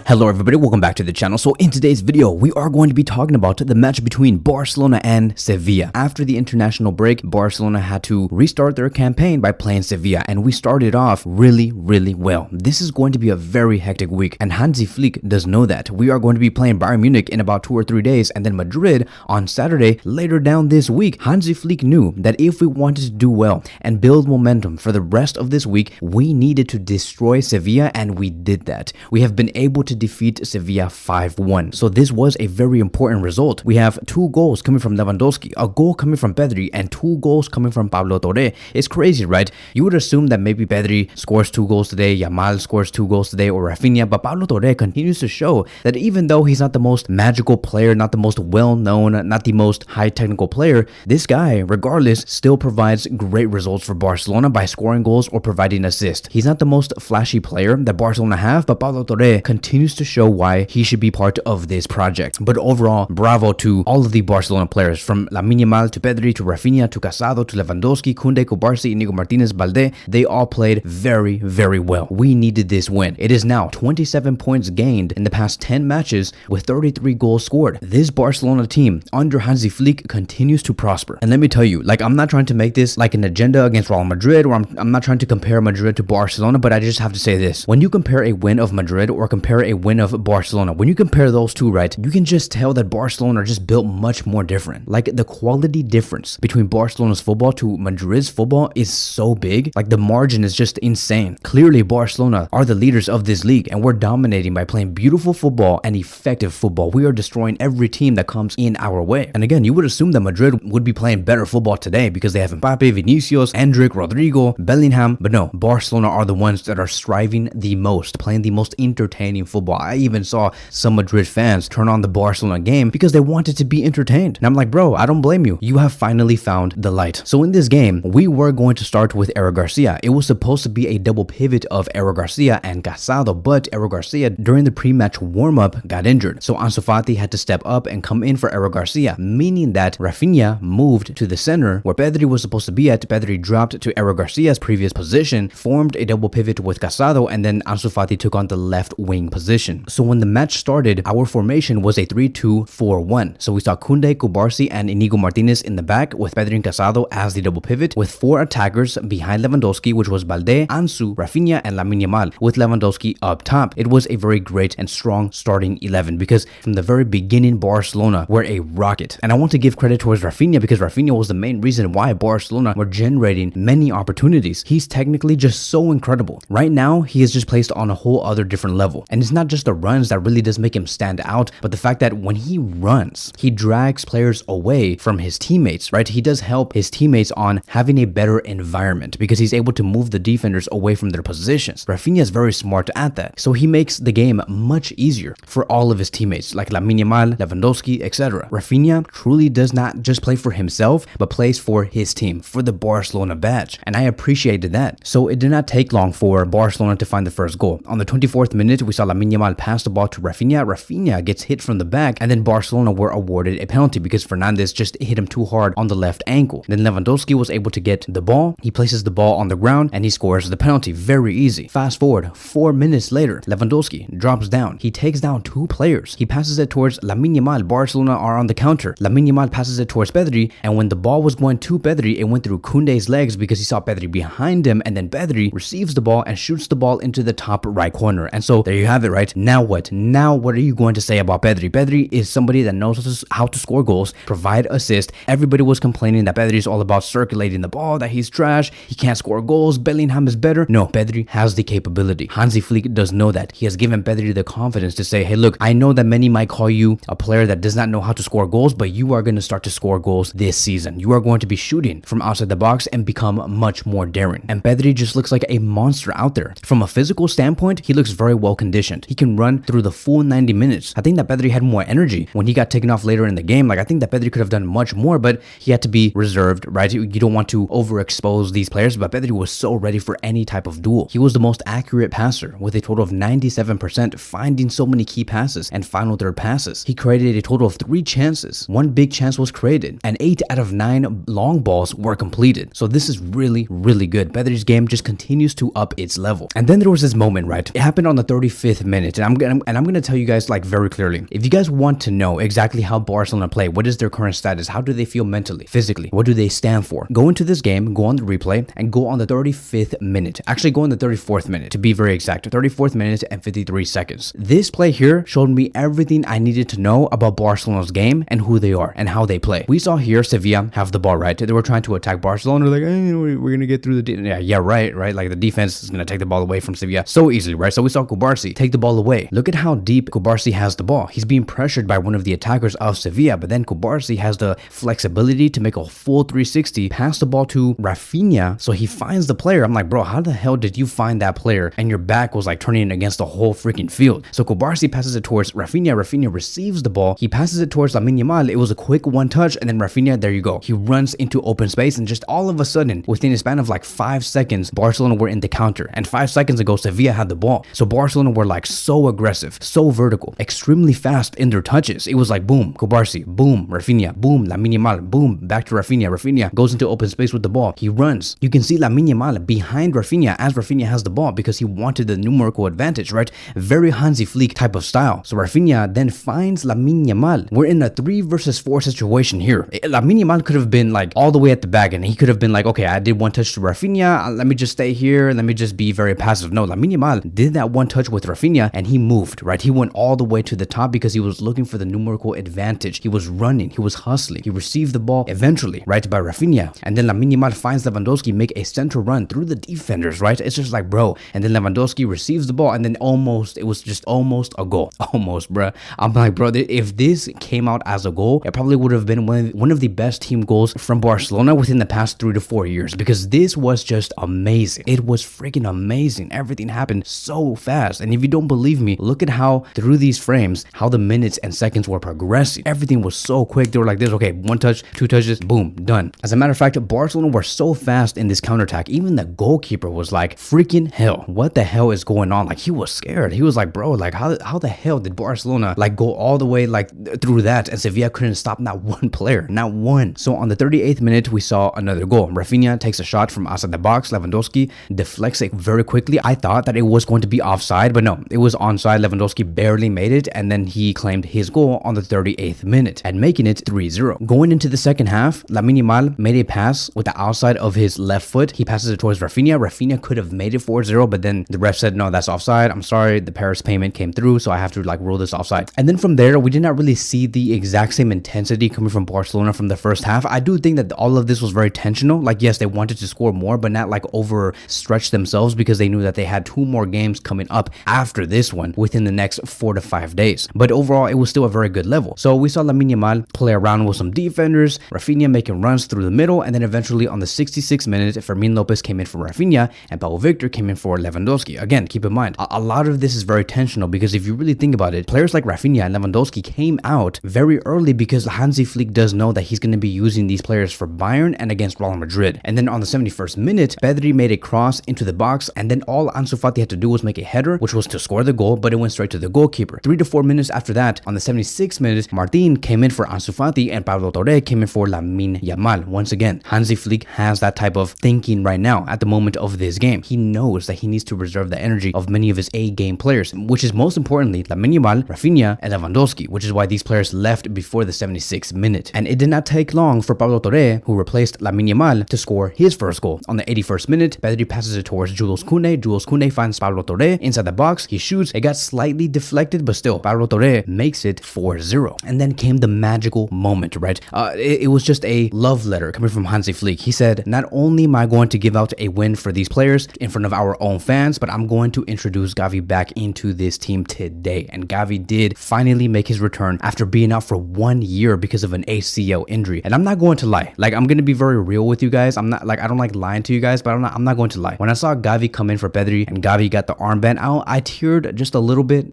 Hello everybody, welcome back to the channel. So in today's video, we are going to be talking about the match between Barcelona and Sevilla. After the international break, Barcelona had to restart their campaign by playing Sevilla, and we started off really well. This is going to be a very hectic week, and Hansi Flick does know that. We are going to be playing Bayern Munich in about 2 or 3 days, and then Madrid on Saturday later down this week. Hansi Flick knew that if we wanted to do well and build momentum for the rest of this week, we needed to destroy Sevilla, and we did that. We have been able to defeat Sevilla 5-1. So this was a very important result. We have 2 goals coming from Lewandowski, a goal coming from Pedri, and 2 goals coming from Pablo Torre. It's crazy, right? You would assume that maybe Pedri scores 2 goals today, Yamal scores 2 goals today, or Rafinha, but Pablo Torre continues to show that even though he's not the most magical player, not the most well-known, not the most high technical player, this guy, regardless, still provides great results for Barcelona by scoring goals or providing assists. He's not the most flashy player that Barcelona have, but Pablo Torre continues to show why he should be part of this project. But overall, bravo to all of the Barcelona players, from Lamine Yamal to Pedri to Rafinha to Casado to Lewandowski, Koundé, Cubarsí, Inigo Martinez, Balde. They all played very well. We needed this win. It is now 27 points gained in the past 10 matches with 33 goals scored. This Barcelona team under Hansi Flick continues to prosper. And let me tell you, I'm not trying to make this like an agenda against Real Madrid, or I'm not trying to compare Madrid to Barcelona, but I just have to say this. When you compare a win of Madrid or compare a win of Barcelona, when you compare those two, right, you can just tell that Barcelona are just built much more different. Like, the quality difference between Barcelona's football to Madrid's football is so big. Like, the margin is just insane. Clearly, Barcelona are the leaders of this league, and we're dominating by playing beautiful football and effective football. We are destroying every team that comes in our way. And again, you would assume that Madrid would be playing better football today because they have Mbappe, Vinicius, Endrick, Rodrigo, Bellingham, but no, Barcelona are the ones that are striving the most, playing the most entertaining football. I even saw some Madrid fans turn on the Barcelona game because they wanted to be entertained. And I'm like, bro, I don't blame you. You have finally found the light. So in this game, we were going to start with Eric Garcia. It was supposed to be a double pivot of Eric Garcia and Casado, but Eric Garcia during the pre-match warm-up got injured. So Ansu Fati had to step up and come in for Eric Garcia, meaning that Rafinha moved to the center where Pedri was supposed to be at. Pedri dropped to Eric Garcia's previous position, formed a double pivot with Casado, and then Ansu Fati took on the left wing position. So when the match started, our formation was a 3-2-4-1. So we saw Koundé, Cubarsí, and Inigo Martinez in the back with Pedri and Casado as the double pivot, with 4 attackers behind Lewandowski, which was Balde, Ansu, Rafinha, and Lamine Yamal, with Lewandowski up top. It was a very great and strong starting 11 because from the very beginning, Barcelona were a rocket. And I want to give credit towards Rafinha because Rafinha was the main reason why Barcelona were generating many opportunities. He's technically just so incredible. Right now, he is just placed on a whole other different level. And it's not just the runs that really does make him stand out, but the fact that when he runs, he drags players away from his teammates, right? He does help his teammates on having a better environment because he's able to move the defenders away from their positions. Rafinha is very smart at that. So he makes the game much easier for all of his teammates like Lamine Yamal, Lewandowski, etc. Rafinha truly does not just play for himself, but plays for his team, for the Barcelona badge. And I appreciated that. So it did not take long for Barcelona to find the first goal. On the 24th minute, we saw Lamine Yamal pass the ball to Rafinha. Rafinha gets hit from the back, and then Barcelona were awarded a penalty because Fernandes just hit him too hard on the left ankle. Then Lewandowski was able to get the ball. He places the ball on the ground, and he scores the penalty. Very easy. Fast forward 4 minutes later, Lewandowski drops down. He takes down 2 players. He passes it towards Lamine Yamal. Barcelona are on the counter. Lamine Yamal passes it towards Pedri, and when the ball was going to Pedri, it went through Koundé's legs because he saw Pedri behind him, and then Pedri receives the ball and shoots the ball into the top right corner. And so there you have it, right? Now what? Now what are you going to say about Pedri? Pedri is somebody that knows how to score goals, provide assists. Everybody was complaining that Pedri is all about circulating the ball, that he's trash, he can't score goals, Bellingham is better. No, Pedri has the capability. Hansi Flick does know that. He has given Pedri the confidence to say, hey, look, I know that many might call you a player that does not know how to score goals, but you are going to start to score goals this season. You are going to be shooting from outside the box and become much more daring. And Pedri just looks like a monster out there. From a physical standpoint, he looks very well conditioned. He can run through the full 90 minutes. I think that Pedri had more energy when he got taken off later in the game. I think that Pedri could have done much more, but he had to be reserved, right? You don't want to overexpose these players, but Pedri was so ready for any type of duel. He was the most accurate passer with a total of 97%, finding so many key passes and final third passes. He created a total of 3 chances. 1 big chance was created, and 8 out of 9 long balls were completed. So this is really good. Pedri's game just continues to up its level. And then there was this moment, right? It happened on the 35th minute. minute, and I'm gonna tell you guys like very clearly. If you guys want to know exactly how Barcelona play, what is their current status, how do they feel mentally, physically, what do they stand for, go into this game, go on the replay, and go on the 35th minute. Actually, go on the 34th minute to be very exact. 34th minute and 53 seconds. This play here showed me everything I needed to know about Barcelona's game and who they are and how they play. We saw here Sevilla have the ball, right? They were trying to attack Barcelona, like, hey, we're gonna get through the right. Like the defense is gonna take the ball away from Sevilla so easily, right? So we saw Cubarsí take the ball away. Look at how deep Cubarsí has the ball. He's being pressured by one of the attackers of Sevilla, but then Cubarsí has the flexibility to make a full 360, pass the ball to Rafinha, so he finds the player. I'm like, bro, how the hell did you find that player and your back was like turning against the whole freaking field? So Cubarsí passes it towards Rafinha. Rafinha receives the ball. He passes it towards Lamine Yamal. It was a quick one touch, and then Rafinha, there you go. He runs into open space, and just all of a sudden, within a span of like 5 seconds, Barcelona were in the counter. And 5 seconds ago, Sevilla had the ball. So Barcelona were like so aggressive, so vertical, extremely fast in their touches. It was like boom, Cubarsí, boom, Rafinha, boom, Lamine Yamal, boom, back to Rafinha. Rafinha goes into open space with the ball. He runs. You can see Lamine Yamal behind Rafinha as Rafinha has the ball because he wanted the numerical advantage, right? Very Hansi Flick type of style. So Rafinha then finds Lamine Yamal. We're in a 3 versus 4 situation here. Lamine Yamal could have been like all the way at the back, and he could have been like, okay, I did one touch to Rafinha. Let me just stay here. Let me just be very passive. No, Lamine Yamal did that one touch with Rafinha, and he moved, right? He went all the way to the top because he was looking for the numerical advantage. He was running. He was hustling. He received the ball eventually, right, by Rafinha. And then Lamine Yamal finds Lewandowski make a center run through the defenders, right? It's just like, bro. And then Lewandowski receives the ball, and then it was just almost a goal. Almost, bro. I'm like, bro, if this came out as a goal, it probably would have been one of the best team goals from Barcelona within the past 3 to 4 years, because this was just amazing. It was freaking amazing. Everything happened so fast. And if you don't believe me, look at how through these frames, how the minutes and seconds were progressing. Everything was so quick. They were like this, okay, 1 touch, 2 touches, boom, done. As a matter of fact, Barcelona were so fast in this counterattack. Even the goalkeeper was like, freaking hell, what the hell is going on? Like, he was scared. He was like, bro, like how the hell did Barcelona like go all the way like through that, and Sevilla couldn't stop not one player, not one. So on the 38th minute, we saw another goal. Rafinha takes a shot from outside the box. Lewandowski deflects it very quickly. I thought that it was going to be offside, but no, it was onside. Lewandowski barely made it, and then he claimed his goal on the 38th minute and making it 3-0. Going into the second half, Lamine Yamal made a pass with the outside of his left foot. He passes it towards Rafinha. Rafinha could have made it 4-0, but then the ref said, no, that's offside. I'm sorry, the Paris payment came through, so I have to like rule this offside. And then from there, we did not really see the exact same intensity coming from Barcelona from the first half. I do think that all of this was very tensional. Like, yes, they wanted to score more, but not like overstretch themselves, because they knew that they had 2 more games coming up after this one within the next 4 to 5 days. But overall, it was still a very good level. So we saw Lamine Yamal play around with some defenders, Rafinha making runs through the middle, and then eventually on the 66th minute, Fermin Lopez came in for Rafinha and Pau Victor came in for Lewandowski. Again, keep in mind, a lot of this is very tensional, because if you really think about it, players like Rafinha and Lewandowski came out very early because Hansi Flick does know that he's going to be using these players for Bayern and against Real Madrid. And then on the 71st minute, Pedri made a cross into the box, and then all Ansu Fati had to do was make a header, which was to score the goal, but it went straight to the goalkeeper. 3 to 4 minutes after that, on the 76th minute, Martin came in for Ansu Fati and Pablo Torre came in for Lamine Yamal. Once again, Hansi Flick has that type of thinking right now at the moment of this game. He knows that he needs to reserve the energy of many of his A-game players, which is most importantly Lamine Yamal, Rafinha, and Lewandowski, which is why these players left before the 76th minute. And it did not take long for Pablo Torre, who replaced Lamine Yamal, to score his first goal. On the 81st minute, Pedri passes it towards Jules Koundé. Jules Koundé finds Pablo Torre inside the box. He shoots. It got slightly deflected, but still, Pablo Torre makes it 4-0. And then came the magical moment, right? It was just a love letter coming from Hansi Flick. He said, not only am I going to give out a win for these players in front of our own fans, but I'm going to introduce Gavi back into this team today. And Gavi did finally make his return after being out for 1 year because of an ACL injury. And I'm not going to lie, like, I'm going to be very real with you guys. I'm not like, I don't like lying to you guys, but I'm not going to lie. When I saw Gavi come in for Pedri and Gavi got the armband out, I teared just a little bit.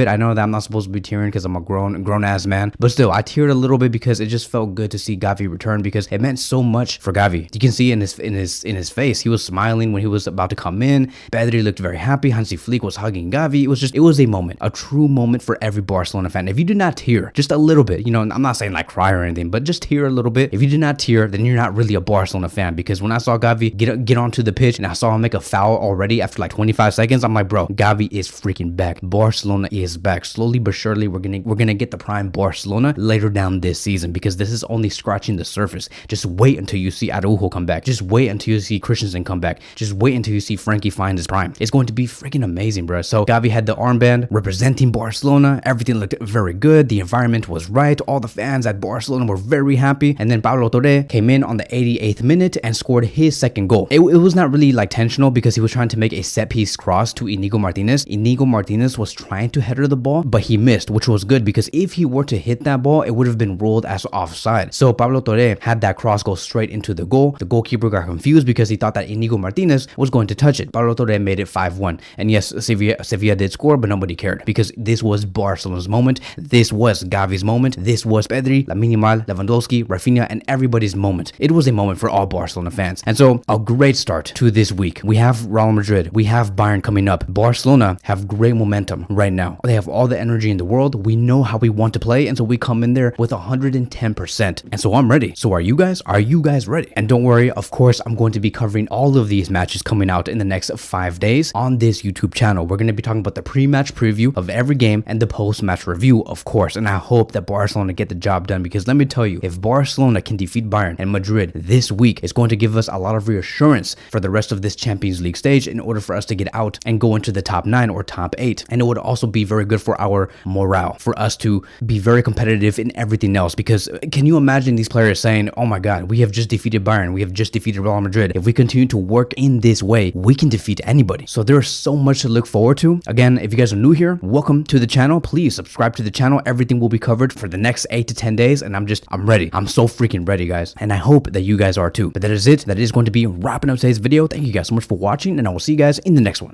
I know that I'm not supposed to be tearing because I'm a grown ass man, but still, I teared a little bit because it just felt good to see Gavi return, because it meant so much for Gavi. You can see in his face, he was smiling when he was about to come in. Pedri looked very happy. Hansi Flick was hugging Gavi. It was a moment, a true moment for every Barcelona fan. If you did not tear just a little bit, you know, I'm not saying like cry or anything, but just tear a little bit. If you did not tear, then you're not really a Barcelona fan, because when I saw Gavi get onto the pitch and I saw him make a foul already after like 25 seconds, I'm like, bro, Gavi is freaking back. Barcelona is back. Slowly but surely, we're gonna get the prime Barcelona later down this season, because this is only scratching the surface. Just wait until you see Araujo come back. Just wait until you see Christensen come back. Just wait until you see Frankie find his prime. It's going to be freaking amazing, bro. So Gavi had the armband representing Barcelona. Everything looked very good. The environment was right. All the fans at Barcelona were very happy. And then Pablo Torre came in on the 88th minute and scored his second goal. It was not really like intentional, because he was trying to make a set piece cross to Inigo Martinez. Inigo Martinez was trying to header the ball, but he missed, which was good, because if he were to hit that ball, it would have been ruled as offside. So Pablo Torre had that cross go straight into the goal. The goalkeeper got confused because he thought that Inigo Martinez was going to touch it. Pablo Torre made it 5-1. And yes, Sevilla did score, but nobody cared, because this was Barcelona's moment. This was Gavi's moment. This was Pedri, Lamine Yamal, Lewandowski, Rafinha, and everybody's moment. It was a moment for all Barcelona fans. And so a great start to this week. We have Real Madrid. We have Bayern coming up. Barcelona have great momentum right now. They have all the energy in the world. We know how we want to play, and so we come in there with 110%. And so I'm ready. So are you guys? Are you guys ready? And don't worry, of course, I'm going to be covering all of these matches coming out in the next 5 days on this YouTube channel. We're going to be talking about the pre-match preview of every game and the post-match review, of course. And I hope that Barcelona get the job done, because let me tell you, if Barcelona can defeat Bayern and Madrid this week, it's going to give us a lot of reassurance for the rest of this Champions League stage in order for us to get out and go into the top 9 or top 8. And it would also be very good for our morale, for us to be very competitive in everything else. Because can you imagine these players saying, oh my God, we have just defeated Bayern, we have just defeated Real Madrid. If we continue to work in this way, we can defeat anybody. So there's so much to look forward to. Again, if you guys are new here, welcome to the channel. Please subscribe to the channel. Everything will be covered for the next 8 to 10 days. And I'm ready. I'm so freaking ready, guys. And I hope that you guys are too. But that is it. That is going to be wrapping up today's video. Thank you guys so much for watching, and I will see you guys in the next one.